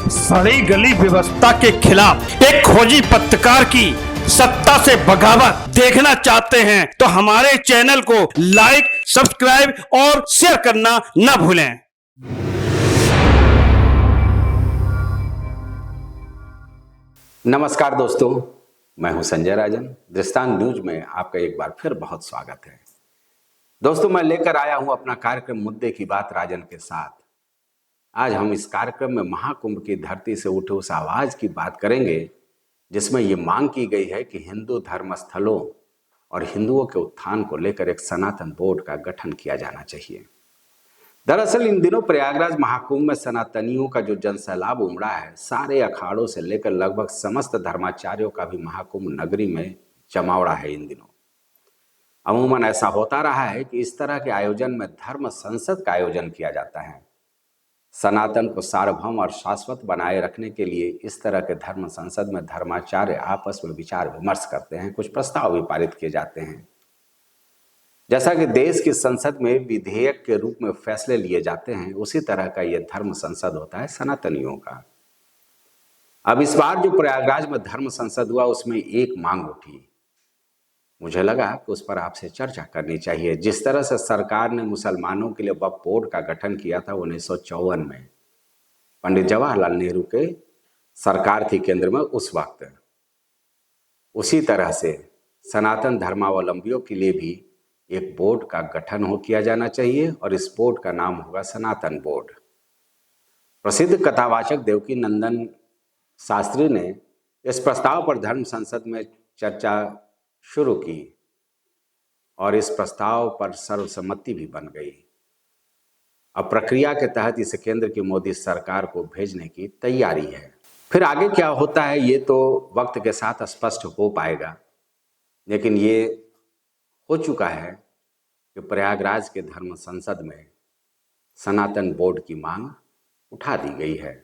सड़ी गली व्यवस्था के खिलाफ एक खोजी पत्रकार की सत्ता से बगावत देखना चाहते हैं तो हमारे चैनल को लाइक, सब्सक्राइब और शेयर करना न भूलें। नमस्कार दोस्तों, मैं हूं संजय राजन। दृष्टांत न्यूज में आपका एक बार फिर बहुत स्वागत है। दोस्तों, मैं लेकर आया हूं अपना कार्यक्रम मुद्दे की बात राजन के साथ। आज हम इस कार्यक्रम में महाकुंभ की धरती से उठे उस आवाज की बात करेंगे जिसमें ये मांग की गई है कि हिंदू धर्म स्थलों और हिंदुओं के उत्थान को लेकर एक सनातन बोर्ड का गठन किया जाना चाहिए। दरअसल इन दिनों प्रयागराज महाकुंभ में सनातनियों का जो जनसैलाब उमड़ा है, सारे अखाड़ों से लेकर लगभग समस्त धर्माचार्यों का भी महाकुंभ नगरी में जमावड़ा है। इन दिनों अमूमन ऐसा होता रहा है कि इस तरह के आयोजन में धर्म संसद का आयोजन किया जाता है। सनातन को सार्वभौम और शाश्वत बनाए रखने के लिए इस तरह के धर्म संसद में धर्माचार्य आपस में विचार विमर्श करते हैं, कुछ प्रस्ताव भी पारित किए जाते हैं। जैसा कि देश की संसद में विधेयक के रूप में फैसले लिए जाते हैं, उसी तरह का यह धर्म संसद होता है सनातनियों का। अब इस बार जो प्रयागराज में धर्म संसद हुआ, उसमें एक मांग उठी। मुझे लगा कि उस पर आपसे चर्चा करनी चाहिए। जिस तरह से सरकार ने मुसलमानों के लिए वक्फ बोर्ड का गठन किया था 1954 में, पंडित जवाहरलाल नेहरू के सरकार थी केंद्र में उस वक्त, उसी तरह से सनातन धर्मावलंबियों के लिए भी एक बोर्ड का गठन किया जाना चाहिए और इस बोर्ड का नाम होगा सनातन बोर्ड। प्रसिद्ध कथावाचक देवकी नंदन शास्त्री ने इस प्रस्ताव पर धर्म संसद में चर्चा शुरू की और इस प्रस्ताव पर सर्वसम्मति भी बन गई। अब प्रक्रिया के तहत इसे केंद्र की मोदी सरकार को भेजने की तैयारी है। फिर आगे क्या होता है ये तो वक्त के साथ स्पष्ट हो पाएगा, लेकिन ये हो चुका है कि प्रयागराज के धर्म संसद में सनातन बोर्ड की मांग उठा दी गई है।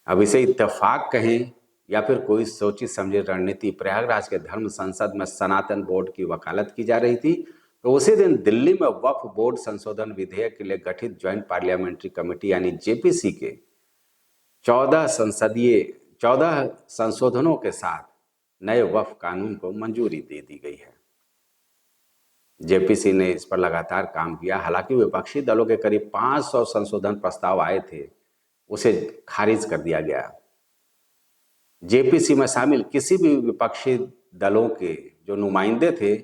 अब इसे इत्तेफाक कहें या फिर कोई सोची समझी रणनीति, प्रयागराज के धर्म संसद में सनातन बोर्ड की वकालत की जा रही थी तो उसी दिन दिल्ली में वक्फ बोर्ड संशोधन विधेयक के लिए गठित ज्वाइंट पार्लियामेंट्री कमेटी यानी जेपीसी के 14 संशोधनों के साथ नए वक्फ कानून को मंजूरी दे दी गई है। जेपीसी ने इस पर लगातार काम किया। हालांकि विपक्षी दलों के करीब 500 संशोधन प्रस्ताव आए थे, उसे खारिज कर दिया गया। जेपीसी में शामिल किसी भी विपक्षी दलों के जो नुमाइंदे थे,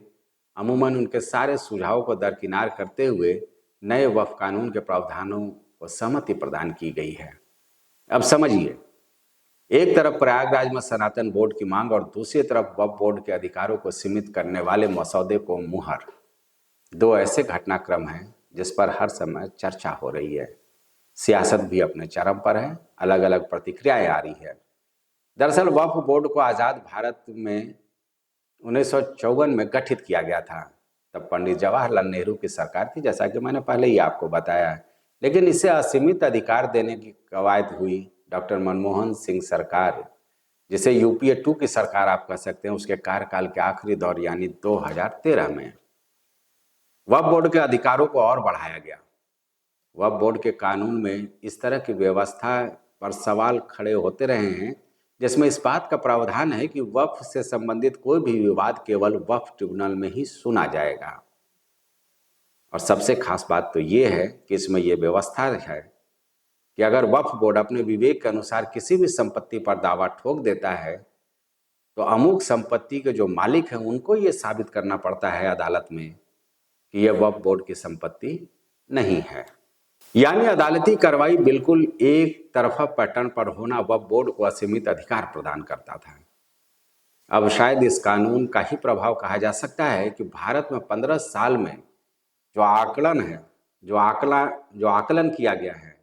अमूमन उनके सारे सुझावों को दरकिनार करते हुए नए वक्फ कानून के प्रावधानों को सहमति प्रदान की गई है। अब समझिए, एक तरफ प्रयागराज में सनातन बोर्ड की मांग और दूसरी तरफ वक्फ बोर्ड के अधिकारों को सीमित करने वाले मसौदे को मुहर। दो ऐसे घटनाक्रम हैं जिस पर हर समय चर्चा हो रही है। सियासत भी अपने चरम पर है, अलग अलग प्रतिक्रियाएं आ रही है। दरअसल वक्फ बोर्ड को आज़ाद भारत में 1954 में गठित किया गया था। तब पंडित जवाहरलाल नेहरू की सरकार थी, जैसा कि मैंने पहले ही आपको बताया है। लेकिन इसे असीमित अधिकार देने की कवायद हुई डॉक्टर मनमोहन सिंह सरकार, जिसे यूपीए 2 की सरकार आप कह सकते हैं, उसके कार्यकाल के आखिरी दौर यानी 2013 में वक्फ बोर्ड के अधिकारों को और बढ़ाया गया। वक्फ बोर्ड के कानून में इस तरह की व्यवस्था पर सवाल खड़े होते रहे हैं, जिसमें इस बात का प्रावधान है कि वक्फ से संबंधित कोई भी विवाद केवल वक्फ ट्रिब्यूनल में ही सुना जाएगा। और सबसे खास बात तो ये है कि इसमें यह व्यवस्था है कि अगर वक्फ बोर्ड अपने विवेक के अनुसार किसी भी संपत्ति पर दावा ठोक देता है तो अमुक संपत्ति के जो मालिक हैं उनको ये साबित करना पड़ता है अदालत में कि यह वक्फ बोर्ड की संपत्ति नहीं है। यानी अदालती कार्रवाई बिल्कुल एक तरफा पैटर्न पर होना वक्फ बोर्ड को असीमित अधिकार प्रदान करता था। अब शायद इस कानून का ही प्रभाव कहा जा सकता है कि भारत में 15 साल में जो आकलन है, जो आकलन किया गया है,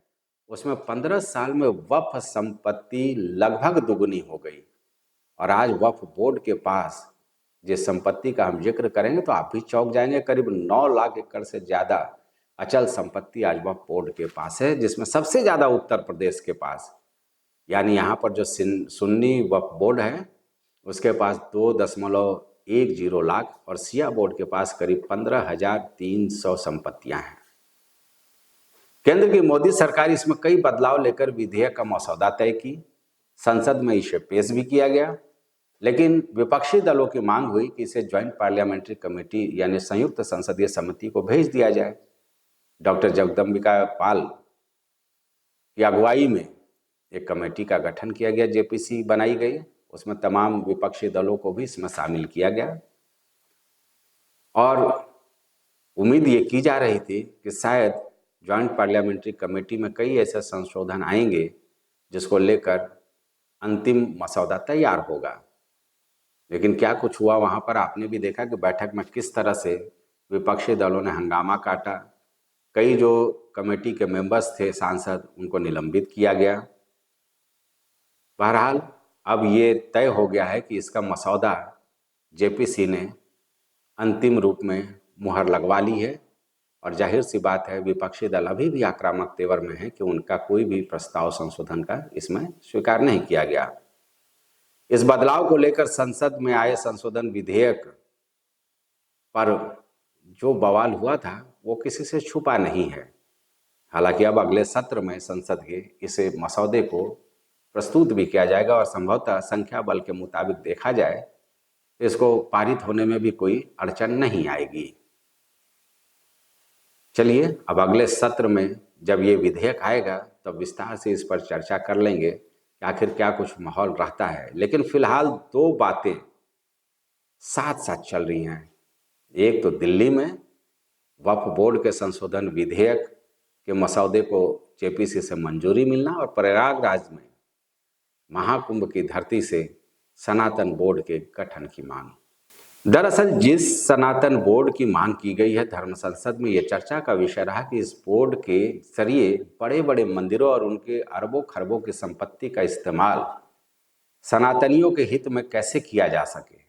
उसमें 15 साल में वक्फ संपत्ति लगभग दुगुनी हो गई। और आज वक्फ बोर्ड के पास जिस संपत्ति का हम जिक्र करेंगे तो आप भी चौंक जाएंगे, करीब 9 लाख एकड़ से ज़्यादा अचल संपत्ति आज वक्फ बोर्ड के पास है, जिसमें सबसे ज़्यादा उत्तर प्रदेश के पास, यानी यहाँ पर जो सुन्नी वक्फ बोर्ड है उसके पास 2.10 लाख और शिया बोर्ड के पास करीब 15,300 संपत्तियाँ हैं। केंद्र की मोदी सरकार इसमें कई बदलाव लेकर विधेयक का मसौदा तय की, संसद में इसे पेश भी किया गया, लेकिन विपक्षी दलों की मांग हुई कि इसे ज्वाइंट पार्लियामेंट्री कमेटी यानी संयुक्त संसदीय समिति को भेज दिया जाए। डॉक्टर जगदम्बिका पाल की अगुवाई में एक कमेटी का गठन किया गया, जेपीसी बनाई गई, उसमें तमाम विपक्षी दलों को भी इसमें शामिल किया गया और उम्मीद ये की जा रही थी कि शायद ज्वाइंट पार्लियामेंट्री कमेटी में कई ऐसे संशोधन आएंगे जिसको लेकर अंतिम मसौदा तैयार होगा। लेकिन क्या कुछ हुआ वहाँ पर आपने भी देखा कि बैठक में किस तरह से विपक्षी दलों ने हंगामा काटा। कई जो कमेटी के मेंबर्स थे, सांसद, उनको निलंबित किया गया। बहरहाल अब ये तय हो गया है कि इसका मसौदा जेपीसी ने अंतिम रूप में मुहर लगवा ली है और जाहिर सी बात है विपक्षी दल अभी भी आक्रामक तेवर में है कि उनका कोई भी प्रस्ताव संशोधन का इसमें स्वीकार नहीं किया गया। इस बदलाव को लेकर संसद में आए संशोधन विधेयक पर जो बवाल हुआ था वो किसी से छुपा नहीं है। हालांकि अब अगले सत्र में संसद के इस मसौदे को प्रस्तुत भी किया जाएगा और संभवतः संख्या बल के मुताबिक देखा जाए तो इसको पारित होने में भी कोई अड़चन नहीं आएगी। चलिए अब अगले सत्र में जब ये विधेयक आएगा तब विस्तार से इस पर चर्चा कर लेंगे कि आखिर क्या कुछ माहौल रहता है। लेकिन फिलहाल दो बातें साथ साथ चल रही हैं। एक तो दिल्ली में वक्फ बोर्ड के संशोधन विधेयक के मसौदे को जेपीसी से मंजूरी मिलना और प्रयागराज में महाकुंभ की धरती से सनातन बोर्ड के गठन की मांग। दरअसल जिस सनातन बोर्ड की मांग की गई है, धर्म संसद में यह चर्चा का विषय रहा कि इस बोर्ड के जरिए बड़े बड़े मंदिरों और उनके अरबों खरबों की संपत्ति का इस्तेमाल सनातनियों के हित में कैसे किया जा सके।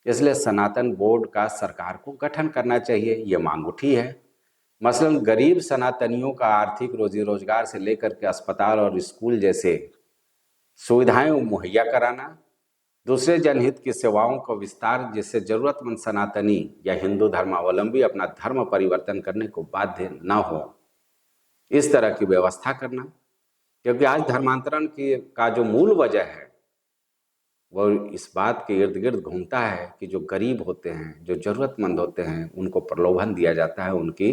इसलिए सनातन बोर्ड का सरकार को गठन करना चाहिए, ये मांग उठी है। मसलन गरीब सनातनियों का आर्थिक रोजी रोजगार से लेकर के अस्पताल और स्कूल जैसे सुविधाएं मुहैया कराना, दूसरे जनहित की सेवाओं का विस्तार जिससे जरूरतमंद सनातनी या हिंदू धर्मावलंबी अपना धर्म परिवर्तन करने को बाध्य न हो, इस तरह की व्यवस्था करना। क्योंकि आज धर्मांतरण की का जो मूल वजह है वो इस बात के इर्द गिर्द घूमता है कि जो गरीब होते हैं, जो ज़रूरतमंद होते हैं, उनको प्रलोभन दिया जाता है, उनकी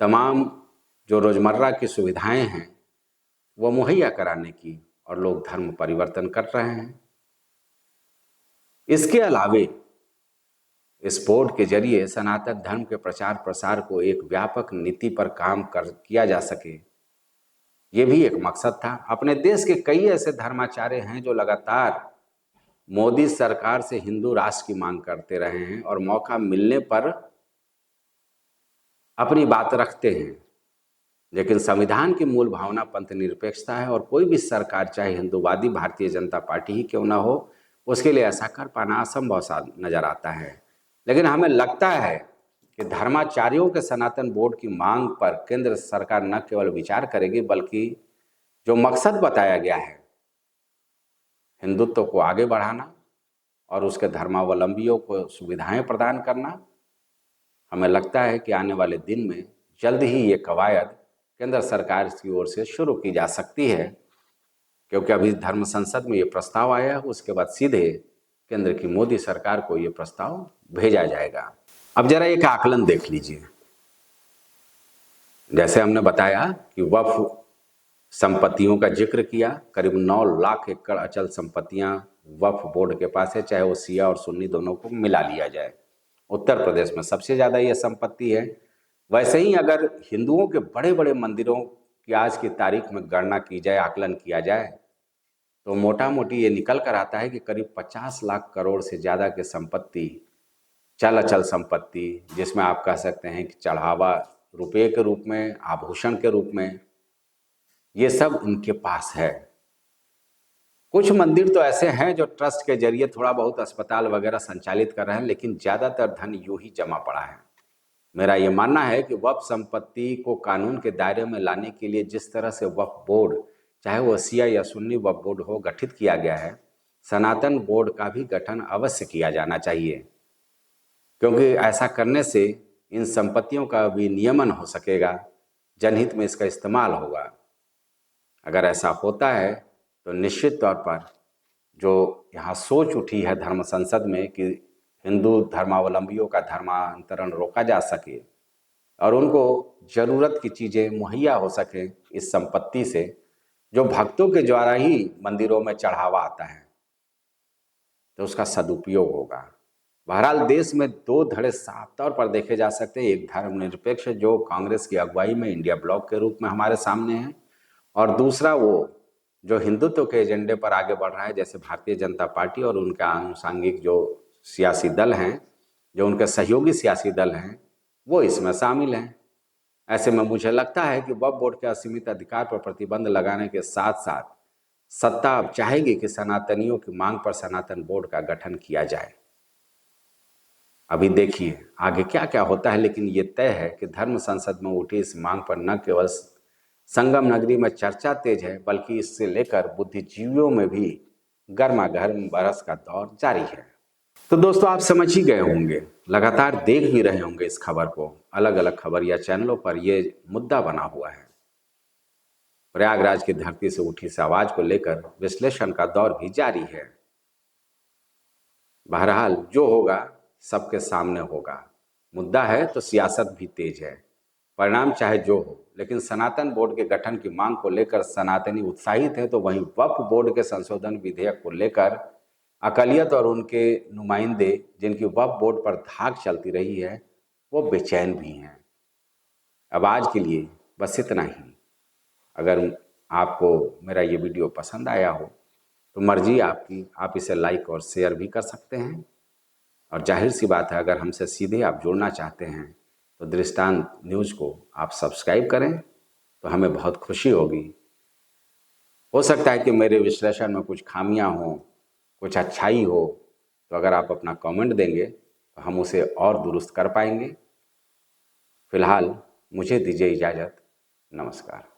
तमाम जो रोज़मर्रा की सुविधाएं हैं वो मुहैया कराने की, और लोग धर्म परिवर्तन कर रहे हैं। इसके अलावे इस बोर्ड के जरिए सनातन धर्म के प्रचार प्रसार को एक व्यापक नीति पर काम किया जा सके, ये भी एक मकसद था। अपने देश के कई ऐसे धर्माचार्य हैं जो लगातार मोदी सरकार से हिंदू राष्ट्र की मांग करते रहे हैं और मौका मिलने पर अपनी बात रखते हैं। लेकिन संविधान की मूल भावना पंथ निरपेक्षता है और कोई भी सरकार, चाहे हिंदूवादी भारतीय जनता पार्टी ही क्यों ना हो, उसके लिए ऐसा कर पाना असंभव सा नजर आता है। लेकिन हमें लगता है कि धर्माचार्यों के सनातन बोर्ड की मांग पर केंद्र सरकार न केवल विचार करेगी बल्कि जो मकसद बताया गया है, हिंदुत्व को आगे बढ़ाना और उसके धर्मावलंबियों को सुविधाएं प्रदान करना, हमें लगता है कि आने वाले दिन में जल्द ही ये कवायद केंद्र सरकार की ओर से शुरू की जा सकती है। क्योंकि अभी धर्म संसद में ये प्रस्ताव आया है, उसके बाद सीधे केंद्र की मोदी सरकार को ये प्रस्ताव भेजा जाएगा। अब जरा एक आकलन देख लीजिए। जैसे हमने बताया कि वक्फ संपत्तियों का जिक्र किया, करीब 9 लाख एकड़ अचल संपत्तियां वक्फ बोर्ड के पास है, चाहे वो शिया और सुन्नी दोनों को मिला लिया जाए। उत्तर प्रदेश में सबसे ज़्यादा ये संपत्ति है। वैसे ही अगर हिंदुओं के बड़े बड़े मंदिरों की आज की तारीख में गणना की जाए, आकलन किया जाए, तो मोटा मोटी ये निकल कर आता है कि करीब 50 लाख करोड़ से ज़्यादा की संपत्ति, चल अचल संपत्ति, जिसमें आप कह सकते हैं कि चढ़ावा रुपये के रूप में, आभूषण के रूप में, ये सब उनके पास है। कुछ मंदिर तो ऐसे हैं जो ट्रस्ट के जरिए थोड़ा बहुत अस्पताल वगैरह संचालित कर रहे हैं, लेकिन ज़्यादातर धन यूं ही जमा पड़ा है। मेरा ये मानना है कि वक्फ संपत्ति को कानून के दायरे में लाने के लिए जिस तरह से वक्फ बोर्ड, चाहे वो शिया या सुन्नी वक्फ बोर्ड हो, गठित किया गया है, सनातन बोर्ड का भी गठन अवश्य किया जाना चाहिए। क्योंकि ऐसा करने से इन संपत्तियों का भी नियमन हो सकेगा जनहित में इसका इस्तेमाल होगा। अगर ऐसा होता है तो निश्चित तौर पर जो यहाँ सोच उठी है धर्म संसद में कि हिंदू धर्मावलंबियों का धर्मांतरण रोका जा सके और उनको ज़रूरत की चीज़ें मुहैया हो सके इस संपत्ति से, जो भक्तों के द्वारा ही मंदिरों में चढ़ावा आता है, तो उसका सदुपयोग होगा। बहरहाल देश में दो धड़े साफ तौर पर देखे जा सकते हैं। एक धर्मनिरपेक्ष जो कांग्रेस की अगुवाई में इंडिया ब्लॉक के रूप में हमारे सामने है, और दूसरा वो जो हिंदुत्व के एजेंडे पर आगे बढ़ रहा है, जैसे भारतीय जनता पार्टी और उनका आनुषांगिक जो सियासी दल हैं, जो उनके सहयोगी सियासी दल हैं, वो इसमें शामिल हैं। ऐसे में मुझे लगता है कि वक्फ बोर्ड के असीमित अधिकार पर प्रतिबंध लगाने के साथ साथ सत्ता अब चाहेगी कि सनातनियों की मांग पर सनातन बोर्ड का गठन किया जाए। अभी देखिए आगे क्या क्या होता है, लेकिन ये तय है कि धर्म संसद में उठी इस मांग पर न केवल संगम नगरी में चर्चा तेज है, बल्कि इससे लेकर बुद्धिजीवियों में भी गर्मा गर्म बहस का दौर जारी है। तो दोस्तों आप समझ ही गए होंगे, लगातार देख भी रहे होंगे इस खबर को, अलग अलग खबर या चैनलों पर ये मुद्दा बना हुआ है। प्रयागराज की धरती से उठी इस आवाज को लेकर विश्लेषण का दौर भी जारी है। बहरहाल जो होगा सबके सामने होगा। मुद्दा है तो सियासत भी तेज है, परिणाम चाहे जो हो, लेकिन सनातन बोर्ड के गठन की मांग को लेकर सनातनी उत्साहित है, तो वहीं वक्फ बोर्ड के संशोधन विधेयक को लेकर अकालियत और उनके नुमाइंदे, जिनकी वक्फ बोर्ड पर धाक चलती रही है, वो बेचैन भी हैं। अब आज के लिए बस इतना ही। अगर आपको मेरा ये वीडियो पसंद आया हो तो मर्जी आपकी, आप इसे लाइक और शेयर भी कर सकते हैं। और जाहिर सी बात है, अगर हमसे सीधे आप जुड़ना चाहते हैं तो दृष्टांत न्यूज़ को आप सब्सक्राइब करें, तो हमें बहुत खुशी होगी। हो सकता है कि मेरे विश्लेषण में कुछ खामियां हों, कुछ अच्छाई हो, तो अगर आप अपना कमेंट देंगे तो हम उसे और दुरुस्त कर पाएंगे। फिलहाल मुझे दीजिए इजाज़त। नमस्कार।